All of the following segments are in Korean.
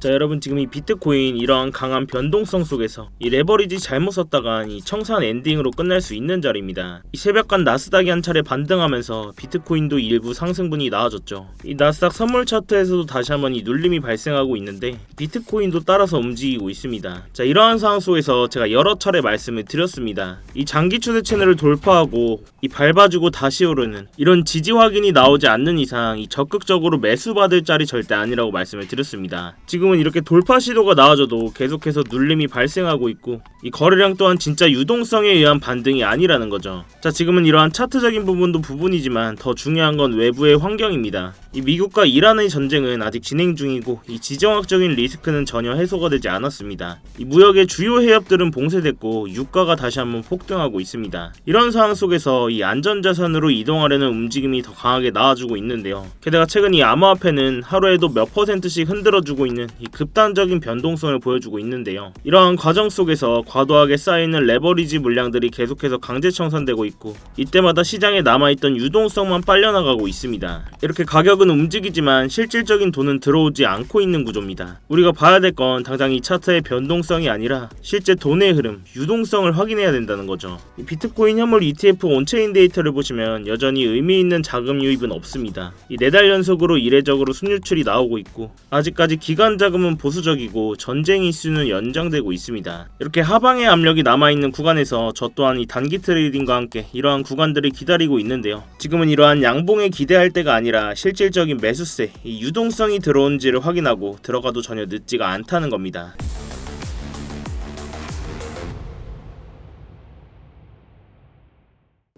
자, 여러분 지금 이 비트코인 이러한 강한 변동성 속에서 이 레버리지 잘못 썼다간 이 청산 엔딩으로 끝날 수 있는 자리입니다. 이 새벽간 나스닥이 한 차례 반등하면서 비트코인도 일부 상승분이 나와줬죠. 이 나스닥 선물 차트에서도 다시 한번 이 눌림이 발생하고 있는데 비트코인도 따라서 움직이고 있습니다. 자, 이러한 상황 속에서 제가 여러 차례 말씀을 드렸습니다. 이 장기 추세 채널을 돌파하고 이 밟아주고 다시 오르는 이런 지지 확인이 나오지 않는 이상 이 적극적으로 매수받을 자리 절대 아니라고 말씀을 드렸습니다. 지금은 이렇게 돌파 시도가 나와줘도 계속해서 눌림이 발생하고 있고 이 거래량 또한 진짜 유동성에 의한 반등이 아니라는 거죠. 자, 지금은 이러한 차트적인 부분도 부분이지만 더 중요한 건 외부의 환경입니다. 이 미국과 이란의 전쟁은 아직 진행 중이고 이 지정학적인 리스크는 전혀 해소가 되지 않았습니다. 이 무역의 주요 해협들은 봉쇄됐고 유가가 다시 한번 폭등하고 있습니다. 이런 상황 속에서 이 안전자산으로 이동하려는 움직임이 더 강하게 나와주고 있는데요. 게다가 최근 이 암호화폐는 하루에도 몇 %씩 흔들어주고 있는 이 극단적인 변동성을 보여주고 있는데요. 이러한 과정 속에서 과도하게 쌓이는 레버리지 물량들이 계속해서 강제 청산되고 있고 이때마다 시장에 남아있던 유동성만 빨려나가고 있습니다. 이렇게 가격은 움직이지만 실질적인 돈은 들어오지 않고 있는 구조입니다. 우리가 봐야 될 건 당장 이 차트의 변동성이 아니라 실제 돈의 흐름, 유동성을 확인해야 된다는 거죠. 이 비트코인 현물 ETF 온체인 데이터를 보시면 여전히 의미 있는 자금 유입은 없습니다. 이 4달 연속으로 이례적으로 순유출이 나오고 있고 아직까지 기간 자금은 보수적이고 전쟁 이슈는 연장되고 있습니다. 이렇게 하방의 압력이 남아있는 구간에서 저 또한 이 단기 트레이딩과 함께 이러한 구간들을 기다리고 있는데요. 지금은 이러한 양봉에 기대할 때가 아니라 실질적인 매수세, 이 유동성이 들어온지를 확인하고 들어가도 전혀 늦지가 않다는 겁니다.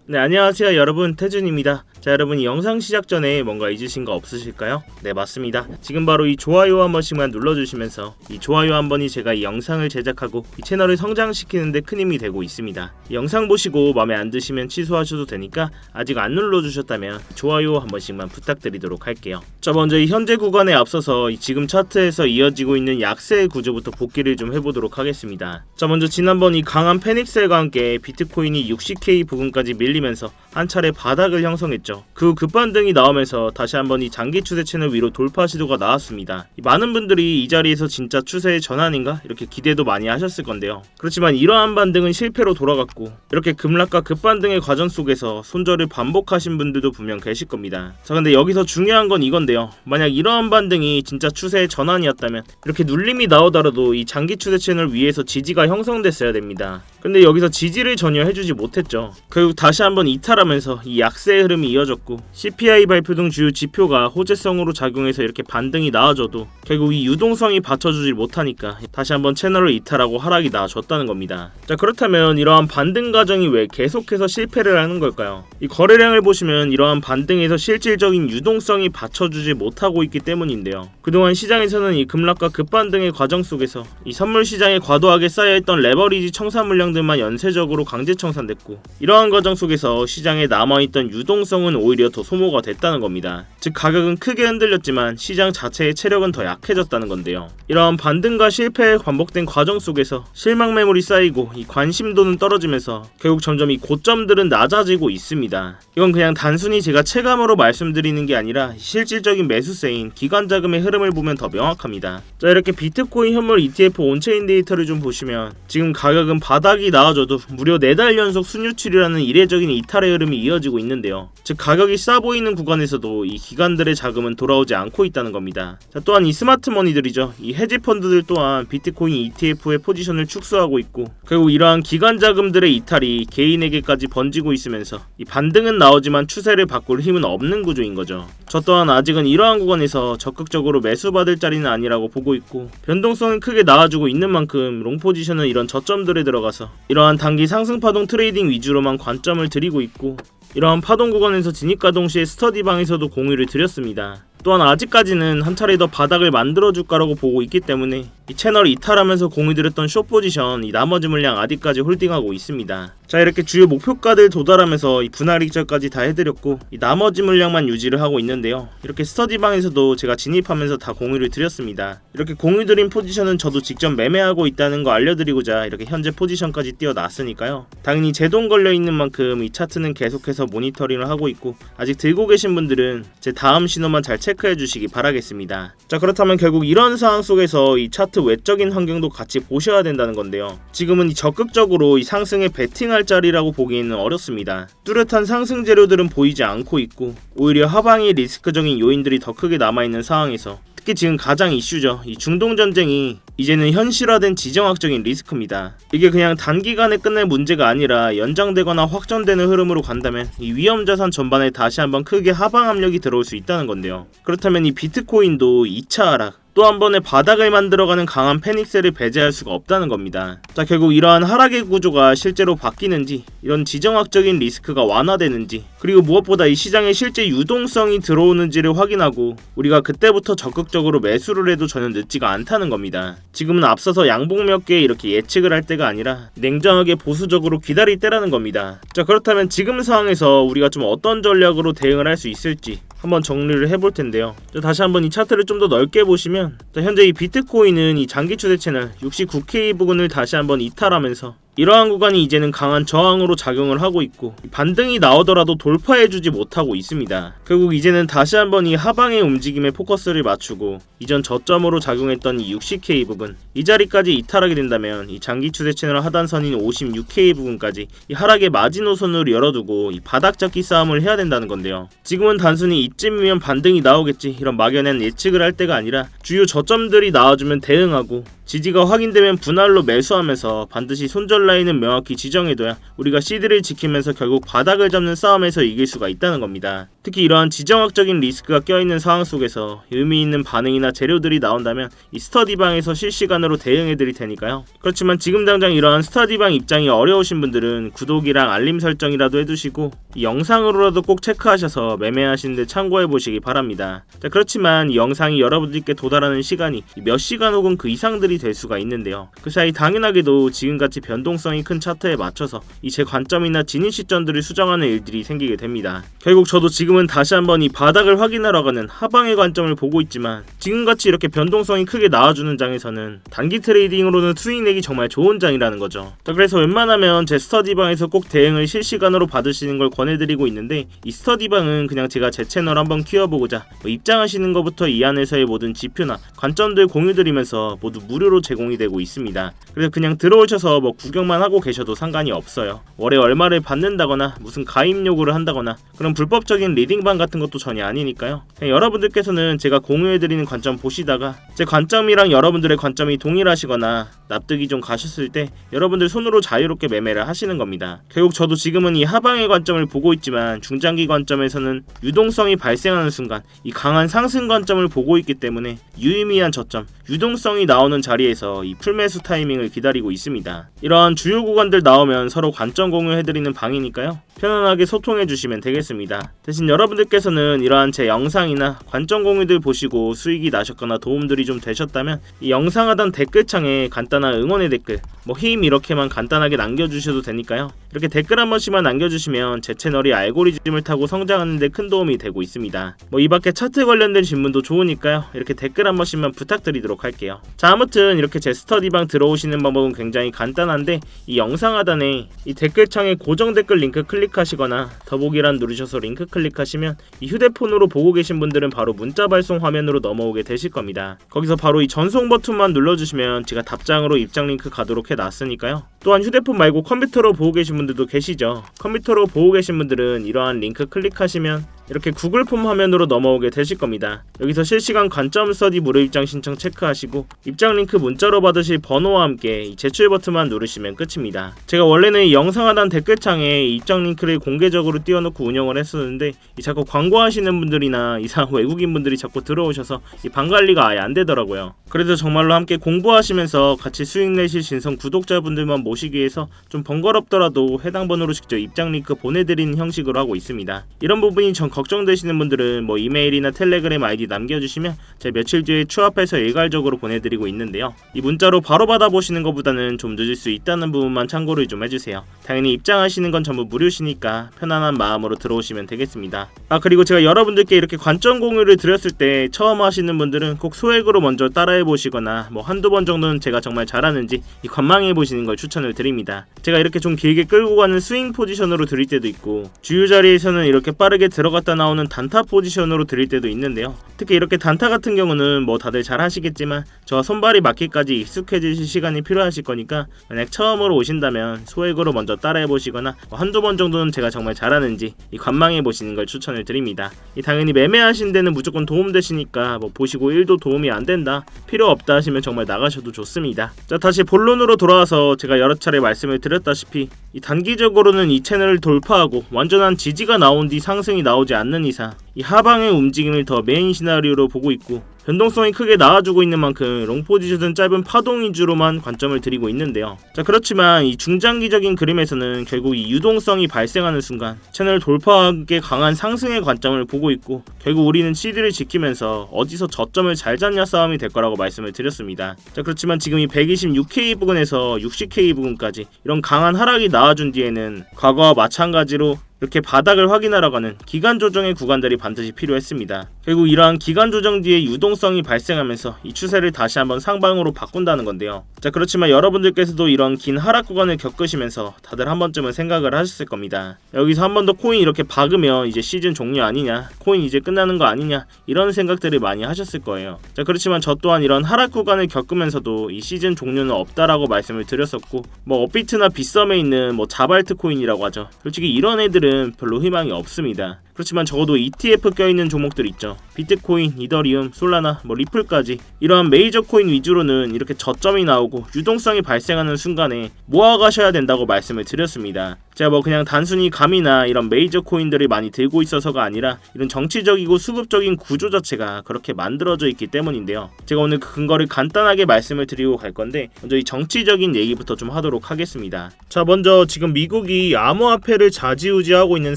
네, 안녕하세요 여러분, 태준입니다. 자, 여러분 이 영상 시작 전에 뭔가 잊으신 거 없으실까요? 네, 맞습니다. 지금 바로 이 좋아요 한 번씩만 눌러주시면서 이 좋아요 한 번이 제가 이 영상을 제작하고 이 채널을 성장시키는데 큰 힘이 되고 있습니다. 이 영상 보시고 마음에 안 드시면 취소하셔도 되니까 아직 안 눌러주셨다면 좋아요 한 번씩만 부탁드리도록 할게요. 자, 먼저 이 현재 구간에 앞서서 이 지금 차트에서 이어지고 있는 약세의 구조부터 복기를 좀 해보도록 하겠습니다. 자, 먼저 지난번 이 강한 패닉셀과 함께 비트코인이 60K 부근까지 밀리면서 한 차례 바닥을 형성했죠. 그 급반등이 나오면서 다시 한번 이 장기 추세 채널 위로 돌파 시도가 나왔습니다. 많은 분들이 이 자리에서 진짜 추세의 전환인가? 이렇게 기대도 많이 하셨을 건데요. 그렇지만 이러한 반등은 실패로 돌아갔고 이렇게 급락과 급반등의 과정 속에서 손절을 반복하신 분들도 분명 계실 겁니다. 자, 근데 여기서 중요한 건 이건데요. 만약 이러한 반등이 진짜 추세의 전환이었다면 이렇게 눌림이 나오더라도 이 장기 추세 채널 위에서 지지가 형성됐어야 됩니다. 근데 여기서 지지를 전혀 해주지 못했죠. 결국 다시 한번 이탈하면서 이 약세의 흐름이 이어졌고 CPI 발표 등 주요 지표가 호재성으로 작용해서 이렇게 반등이 나와줘도 결국 이 유동성이 받쳐주질 못하니까 다시 한번 채널을 이탈하고 하락이 나와줬다는 겁니다. 자, 그렇다면 이러한 반등 과정이 왜 계속해서 실패를 하는 걸까요? 이 거래량을 보시면 이러한 반등에서 실질적인 유동성이 받쳐주지 못하고 있기 때문인데요. 그동안 시장에서는 이 급락과 급반등의 과정 속에서 이 선물 시장에 과도하게 쌓여있던 레버리지 청산 물량들만 연쇄적으로 강제 청산됐고 이러한 과정 속에서 시장에 남아있던 유동성은 오히려 더 소모가 됐다는 겁니다. 즉 가격은 크게 흔들렸지만 시장 자체의 체력은 더 약해졌다는 건데요. 이러한 반등과 실패에 반복된 과정 속에서 실망 매물이 쌓이고 이 관심도는 떨어지면서 결국 점점 이 고점들은 낮아지고 있습니다. 이건 그냥 단순히 제가 체감으로 말씀드리는 게 아니라 실질적인 매수세인 기관 자금의 흐름을 보면 더 명확합니다. 자, 이렇게 비트코인 현물 ETF 온체인 데이터를 좀 보시면 지금 가격은 바닥이 나와줘도 무려 4달 연속 순유출이라는 이례적인 이탈의 흐름이 이어지고 있는데요. 즉 가격이 싸 보이는 구간에서도 이 기관들의 자금은 돌아오지 않고 있다는 겁니다. 자, 또한 이 스마트 머니들이죠. 이 헤지 펀드들 또한 비트코인 ETF의 포지션을 축소하고 있고 결국 이러한 기관 자금들의 이탈이 개인에게까지 번지고 있으면서 이 반등은 나오지만 추세를 바꿀 힘은 없는 구조인 거죠. 저 또한 아직은 이러한 구간에서 적극적으로 매수받을 자리는 아니라고 보고 있고 변동성은 크게 나와주고 있는 만큼 롱 포지션은 이런 저점들에 들어가서 이러한 단기 상승 파동 트레이딩 위주로만 관점을 드리고 있고 이러한 파동 구간에서 진입가 동시에 스터디방에서도 공유를 드렸습니다. 또한 아직까지는 한 차례 더 바닥을 만들어줄까라고 보고 있기 때문에 이 채널 이탈하면서 공유드렸던 숏 포지션 이 나머지 물량 아직까지 홀딩하고 있습니다. 자, 이렇게 주요 목표가들 도달하면서 이 분할 익절까지 다 해드렸고 이 나머지 물량만 유지를 하고 있는데요. 이렇게 스터디방에서도 제가 진입하면서 다 공유를 드렸습니다. 이렇게 공유드린 포지션은 저도 직접 매매하고 있다는 거 알려드리고자 이렇게 현재 포지션까지 띄워놨으니까요. 당연히 제 돈 걸려있는 만큼 이 차트는 계속해서 모니터링을 하고 있고 아직 들고 계신 분들은 제 다음 신호만 잘 체크해 주시기 바라겠습니다. 자, 그렇다면 결국 이런 상황 속에서 이 차트 외적인 환경도 같이 보셔야 된다는 건데요. 지금은 이 적극적으로 이 상승에 베팅할 자리라고 보기에는 어렵습니다. 뚜렷한 상승 재료들은 보이지 않고 있고 오히려 하방의 리스크적인 요인들이 더 크게 남아있는 상황에서 특히 지금 가장 이슈죠. 이 중동전쟁이 이제는 현실화된 지정학적인 리스크입니다. 이게 그냥 단기간에 끝낼 문제가 아니라 연장되거나 확전되는 흐름으로 간다면 이 위험자산 전반에 다시 한번 크게 하방 압력이 들어올 수 있다는 건데요. 그렇다면 이 비트코인도 2차 하락 또 한 번의 바닥을 만들어가는 강한 패닉셀을 배제할 수가 없다는 겁니다. 자, 결국 이러한 하락의 구조가 실제로 바뀌는지 이런 지정학적인 리스크가 완화되는지 그리고 무엇보다 이 시장에 실제 유동성이 들어오는지를 확인하고 우리가 그때부터 적극적으로 매수를 해도 전혀 늦지가 않다는 겁니다. 지금은 앞서서 양봉 몇 개 이렇게 예측을 할 때가 아니라 냉정하게 보수적으로 기다릴 때라는 겁니다. 자, 그렇다면 지금 상황에서 우리가 좀 어떤 전략으로 대응을 할 수 있을지 한번 정리를 해볼 텐데요. 자, 다시 한번 이 차트를 좀 더 넓게 보시면 자, 현재 이 비트코인은 이 장기 추세 채널 69K 부근을 다시 한번 이탈하면서 이러한 구간이 이제는 강한 저항으로 작용을 하고 있고 반등이 나오더라도 돌파해주지 못하고 있습니다. 결국 이제는 다시 한번 이 하방의 움직임에 포커스를 맞추고 이전 저점으로 작용했던 이 60K 부분 이 자리까지 이탈하게 된다면 이 장기 추세 채널 하단선인 56K 부분까지 이 하락의 마지노선을 열어두고 이 바닥 잡기 싸움을 해야 된다는 건데요. 지금은 단순히 이쯤이면 반등이 나오겠지 이런 막연한 예측을 할 때가 아니라 주요 저점들이 나와주면 대응하고 지지가 확인되면 분할로 매수하면서 반드시 손절 라인은 명확히 지정해둬야 우리가 시드를 지키면서 결국 바닥을 잡는 싸움에서 이길 수가 있다는 겁니다. 특히 이러한 지정학적인 리스크가 껴있는 상황 속에서 의미있는 반응이나 재료들이 나온다면 이 스터디방에서 실시간으로 대응해드릴 테니까요. 그렇지만 지금 당장 이러한 스터디방 입장이 어려우신 분들은 구독이랑 알림 설정이라도 해두시고 이 영상으로라도 꼭 체크하셔서 매매하시는데 참고해보시기 바랍니다. 자, 그렇지만 이 영상이 여러분들께 도달하는 시간이 몇 시간 혹은 그 이상들이 될 수가 있는데요. 그 사이 당연하게도 지금같이 변동성이 큰 차트에 맞춰서 이 제 관점이나 진입 시점들을 수정하는 일들이 생기게 됩니다. 결국 저도 지금은 다시 한번 이 바닥을 확인하러 가는 하방의 관점을 보고 있지만 지금같이 이렇게 변동성이 크게 나와주는 장에서는 단기 트레이딩으로는 수익 내기 정말 좋은 장이라는 거죠. 자, 그래서 웬만하면 제 스터디방에서 꼭 대응을 실시간으로 받으시는 걸 권해드리고 있는데 이 스터디방은 그냥 제가 제 채널 한번 키워보고자 입장하시는 것부터 이 안에서의 모든 지표나 관점들 공유드리면서 모두 무료로 제공이 되고 있습니다. 그래서 그냥 들어오셔서 뭐 구경만 하고 계셔도 상관이 없어요. 월에 얼마를 받는다거나 무슨 가입 요구를 한다거나 그런 불법적인 리딩방 같은 것도 전혀 아니니까요. 그냥 여러분들께서는 제가 공유해드리는 관점 보시다가 제 관점이랑 여러분들의 관점이 동일하시거나 납득이 좀 가셨을 때 여러분들 손으로 자유롭게 매매를 하시는 겁니다. 결국 저도 지금은 이 하방의 관점을 보고 있지만 중장기 관점에서는 유동성이 발생하는 순간 이 강한 상승 관점을 보고 있기 때문에 유의미한 저점, 유동성이 나오는 자리에서 이 풀매수 타이밍을 기다리고 있습니다. 이러한 주요 구간들 나오면 서로 관점 공유해드리는 방이니까요. 편안하게 소통해주시면 되겠습니다. 대신 여러분들께서는 이러한 제 영상이나 관점 공유들 보시고 수익이 나셨거나 도움들이 좀 되셨다면 이 영상 하단 댓글창에 간단한 응원의 댓글 힘 이렇게만 간단하게 남겨주셔도 되니까요. 이렇게 댓글 한 번씩만 남겨주시면 제 채널이 알고리즘을 타고 성장하는 데 큰 도움이 되고 있습니다. 이 밖에 차트 관련된 질문도 좋으니까요. 이렇게 댓글 한 번씩만 부탁드리도록 할게요. 자, 아무튼 이렇게 제 스터디방 들어오시는 방법은 굉장히 간단한데 이 영상 하단에 이 댓글창에 고정 댓글 링크 클릭하시거나 더보기란 누르셔서 링크 클릭하시면 이 휴대폰으로 보고 계신 분들은 바로 문자 발송 화면으로 넘어오게 되실 겁니다. 거기서 바로 이 전송 버튼만 눌러주시면 제가 답장으로 입장 링크 가도록 해놨으니까요. 또한 휴대폰 말고 컴퓨터로 보고 계신 분들도 계시죠. 컴퓨터로 보고 계신 분들은 이러한 링크 클릭하시면 이렇게 구글 폼 화면으로 넘어오게 되실 겁니다. 여기서 실시간 관점 스터디 무료 입장 신청 체크하시고 입장 링크 문자로 받으실 번호와 함께 이 제출 버튼만 누르시면 끝입니다. 제가 원래는 이 영상 하단 댓글창에 이 입장 링크를 공개적으로 띄워놓고 운영을 했었는데 자꾸 광고하시는 분들이나 이상 외국인 분들이 자꾸 들어오셔서 이 방 관리가 아예 안 되더라고요. 그래서 정말로 함께 공부하시면서 같이 수익 내실 신성 구독자분들만 모시기 위해서 좀 번거롭더라도 해당 번호로 직접 입장 링크 보내드리는 형식으로 하고 있습니다. 이런 부분이 전 걱정되시는 분들은 뭐 이메일이나 텔레그램 아이디 남겨주시면 제가 며칠 뒤에 추합해서 일괄적으로 보내드리고 있는데요. 이 문자로 바로 받아보시는 것보다는 좀 늦을 수 있다는 부분만 참고를 좀 해주세요. 당연히 입장하시는 건 전부 무료시니까 편안한 마음으로 들어오시면 되겠습니다. 그리고 제가 여러분들께 이렇게 관점 공유를 드렸을 때 처음 하시는 분들은 꼭 소액으로 먼저 따라해보시거나 뭐 한두 번 정도는 제가 정말 잘하는지 이 관망해보시는 걸 추천을 드립니다. 제가 이렇게 좀 길게 끌고 가는 스윙 포지션으로 드릴 때도 있고 주유 자리에서는 이렇게 빠르게 들어갔다 나오는 단타 포지션으로 드릴 때도 있는데요. 특히 이렇게 단타 같은 경우는 뭐 다들 잘 하시겠지만 저와 손발이 맞기까지 익숙해지실 시간이 필요하실 거니까 만약 처음으로 오신다면 소액으로 먼저 따라해보시거나 뭐 한두 번 정도는 제가 정말 잘하는지 이 관망해보시는 걸 추천을 드립니다. 당연히 매매하신 데는 무조건 도움되시니까 뭐 보시고 1도 도움이 안 된다, 필요 없다 하시면 정말 나가셔도 좋습니다. 자, 다시 본론으로 돌아와서 제가 여러 차례 말씀을 드렸다시피 이 단기적으로는 이 채널을 돌파하고 완전한 지지가 나온 뒤 상승이 나오지 않는 이상 이 하방의 움직임을 더 메인 시나리오로 보고 있고 변동성이 크게 나와주고 있는 만큼 롱포지션은 짧은 파동 위주로만 관점을 드리고 있는데요. 자, 그렇지만 이 중장기적인 그림에서는 결국 이 유동성이 발생하는 순간 채널 돌파하기에 강한 상승의 관점을 보고 있고 결국 우리는 CD를 지키면서 어디서 저점을 잘 잡냐 싸움이 될 거라고 말씀을 드렸습니다. 자, 그렇지만 지금 이 126K 부근에서 60K 부근까지 이런 강한 하락이 나와준 뒤에는 과거와 마찬가지로 이렇게 바닥을 확인하러 가는 기간 조정의 구간들이 반드시 필요했습니다. 결국 이러한 기간 조정 뒤에 유동성이 발생하면서 이 추세를 다시 한번 상방으로 바꾼다는 건데요. 자, 그렇지만 여러분들께서도 이런 긴 하락 구간을 겪으시면서 다들 한 번쯤은 생각을 하셨을 겁니다. 여기서 한 번 더 코인 이렇게 박으면 이제 시즌 종료 아니냐, 코인 이제 끝나는 거 아니냐, 이런 생각들을 많이 하셨을 거예요. 자, 그렇지만 저 또한 이런 하락 구간을 겪으면서도 이 시즌 종료는 없다라고 말씀을 드렸었고 뭐 업비트나 빗썸에 있는 뭐 자발트 코인이라고 하죠. 솔직히 이런 애들은 별로 희망이 없습니다. 그렇지만 적어도 ETF 껴있는 종목들 있죠. 비트코인, 이더리움, 솔라나, 뭐 리플까지 이러한 메이저 코인 위주로는 이렇게 저점이 나오고 유동성이 발생하는 순간에 모아가셔야 된다고 말씀을 드렸습니다. 제가 뭐 그냥 단순히 감이나 이런 메이저 코인들을 많이 들고 있어서가 아니라 이런 정치적이고 수급적인 구조 자체가 그렇게 만들어져 있기 때문인데요. 제가 오늘 그 근거를 간단하게 말씀을 드리고 갈 건데 먼저 이 정치적인 얘기부터 좀 하도록 하겠습니다. 자, 먼저 지금 미국이 암호화폐를 좌지우지하고 있는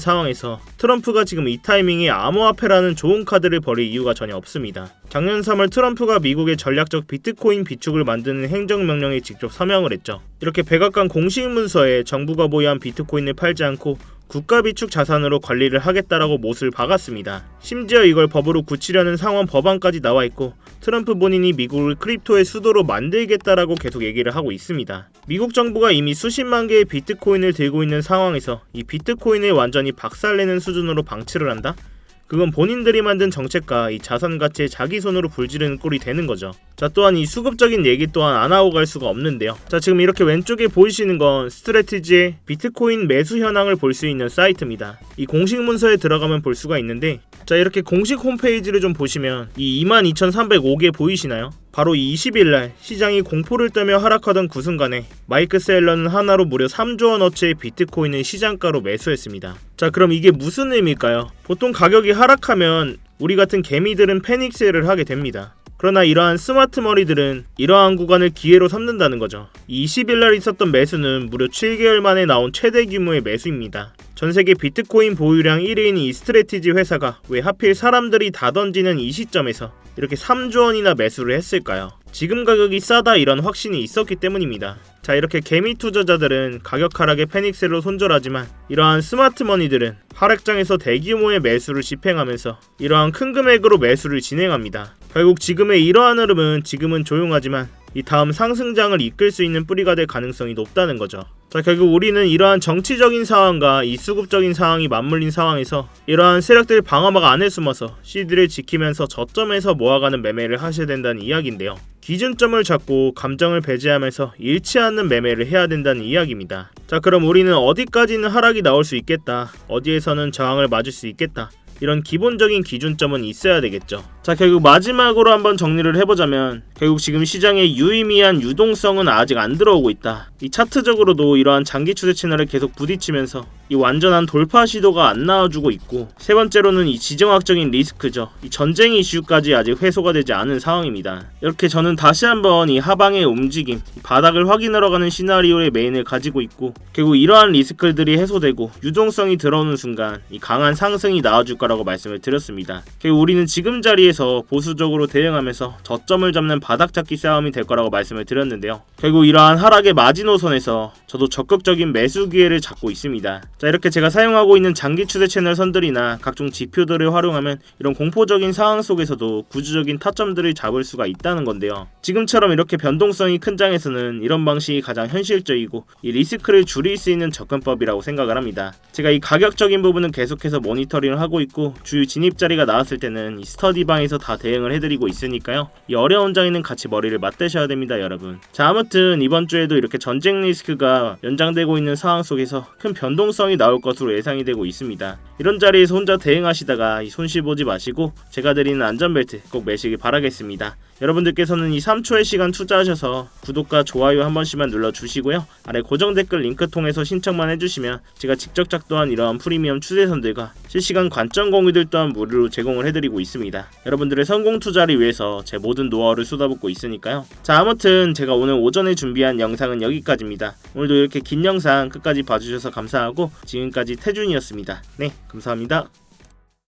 상황에서 트럼프가 지금 이 타이밍에 암호화폐라는 좋은 카드를 버릴 이유가 전혀 없습니다. 작년 3월 트럼프가 미국의 전략적 비트코인 비축을 만드는 행정명령에 직접 서명을 했죠. 이렇게 백악관 공식 문서에 정부가 보유한 비트코인을 팔지 않고 국가 비축 자산으로 관리를 하겠다라고 못을 박았습니다. 심지어 이걸 법으로 굳히려는 상원 법안까지 나와 있고 트럼프 본인이 미국을 크립토의 수도로 만들겠다라고 계속 얘기를 하고 있습니다. 미국 정부가 이미 수십만 개의 비트코인을 들고 있는 상황에서 이 비트코인을 완전히 박살내는 수준으로 방치를 한다? 그건 본인들이 만든 정책과 이 자산 가치에 자기 손으로 불지르는 꼴이 되는 거죠. 자, 또한 이 수급적인 얘기 또한 안 하고 갈 수가 없는데요. 자, 지금 이렇게 왼쪽에 보이시는 건 스트래티지의 비트코인 매수 현황을 볼 수 있는 사이트입니다. 이 공식 문서에 들어가면 볼 수가 있는데, 자, 이렇게 공식 홈페이지를 좀 보시면 이 22,305개 보이시나요? 바로 이 20일날 시장이 공포를 떨며 하락하던 그 순간에 마이크 셀러는 하나로 무려 3조 원어치의 비트코인을 시장가로 매수했습니다. 자, 그럼 이게 무슨 의미일까요? 보통 가격이 하락하면 우리 같은 개미들은 패닉셀을 하게 됩니다. 그러나 이러한 스마트 머리들은 이러한 구간을 기회로 삼는다는 거죠. 20일날 있었던 매수는 무려 7개월 만에 나온 최대 규모의 매수입니다. 전세계 비트코인 보유량 1위인 이 스트래티지 회사가 왜 하필 사람들이 다 던지는 이 시점에서 이렇게 3조 원이나 매수를 했을까요? 지금 가격이 싸다 이런 확신이 있었기 때문입니다. 자, 이렇게 개미 투자자들은 가격 하락에 패닉셀로 손절하지만 이러한 스마트 머니들은 하락장에서 대규모의 매수를 집행하면서 이러한 큰 금액으로 매수를 진행합니다. 결국 지금의 이러한 흐름은 지금은 조용하지만 이 다음 상승장을 이끌 수 있는 뿌리가 될 가능성이 높다는 거죠. 자, 결국 우리는 이러한 정치적인 상황과 이 수급적인 상황이 맞물린 상황에서 이러한 세력들 방어막 안에 숨어서 CD를 지키면서 저점에서 모아가는 매매를 하셔야 된다는 이야기인데요. 기준점을 잡고 감정을 배제하면서 잃지 않는 매매를 해야 된다는 이야기입니다. 자, 그럼 우리는 어디까지는 하락이 나올 수 있겠다, 어디에서는 저항을 맞을 수 있겠다, 이런 기본적인 기준점은 있어야 되겠죠. 자, 자, 결국 마지막으로 한번 정리를 해보자면 결국 지금 시장에 유의미한 유동성은 아직 안 들어오고 있다. 이 차트적으로도 이러한 장기 추세 채널에 계속 부딪히면서 이 완전한 돌파 시도가 안 나와주고 있고, 세 번째로는 이 지정학적인 리스크죠. 이 전쟁 이슈까지 아직 해소가 되지 않은 상황입니다. 이렇게 저는 다시 한번 이 하방의 움직임, 바닥을 확인하러 가는 시나리오의 메인을 가지고 있고, 결국 이러한 리스크들이 해소되고 유동성이 들어오는 순간 이 강한 상승이 나와줄 거라고 말씀을 드렸습니다. 결국 우리는 지금 자리에서 보수적으로 대응하면서 저점을 잡는 바닥 잡기 싸움이 될 거라고 말씀을 드렸는데요. 결국 이러한 하락의 마지노선에서 저도 적극적인 매수 기회를 잡고 있습니다. 자, 이렇게 제가 사용하고 있는 장기 추세 채널 선들이나 각종 지표들을 활용하면 이런 공포적인 상황 속에서도 구조적인 타점들을 잡을 수가 있다는 건데요. 지금처럼 이렇게 변동성이 큰 장에서는 이런 방식이 가장 현실적이고 이 리스크를 줄일 수 있는 접근법이라고 생각을 합니다. 제가 이 가격적인 부분은 계속해서 모니터링을 하고 있고, 주요 진입 자리가 나왔을 때는 이 스터디방에서 다 대응을 해드리고 있으니까요. 이 어려운 장에는 같이 머리를 맞대셔야 됩니다, 여러분. 자, 아무튼 이번 주에도 이렇게 전쟁 리스크가 연장되고 있는 상황 속에서 큰 변동성이 나올 것으로 예상이 되고 있습니다. 이런 자리에서 혼자 대응하시다가 이 손실 보지 마시고 제가 드리는 안전벨트 꼭 매시길 바라겠습니다. 여러분들께서는 이 3초의 시간 투자하셔서 구독과 좋아요 한 번씩만 눌러주시고요. 아래 고정 댓글 링크 통해서 신청만 해주시면 제가 직접 작도한 이러한 프리미엄 추세선들과 실시간 관점 공유들 또한 무료로 제공을 해드리고 있습니다. 여러분들의 성공 투자를 위해서 제 모든 노하우를 쏟아붓고 있으니까요. 자, 아무튼 제가 오늘 오전에 준비한 영상은 여기까지입니다. 오늘도 이렇게 긴 영상 끝까지 봐주셔서 감사하고 지금까지 태준이었습니다. 네, 감사합니다.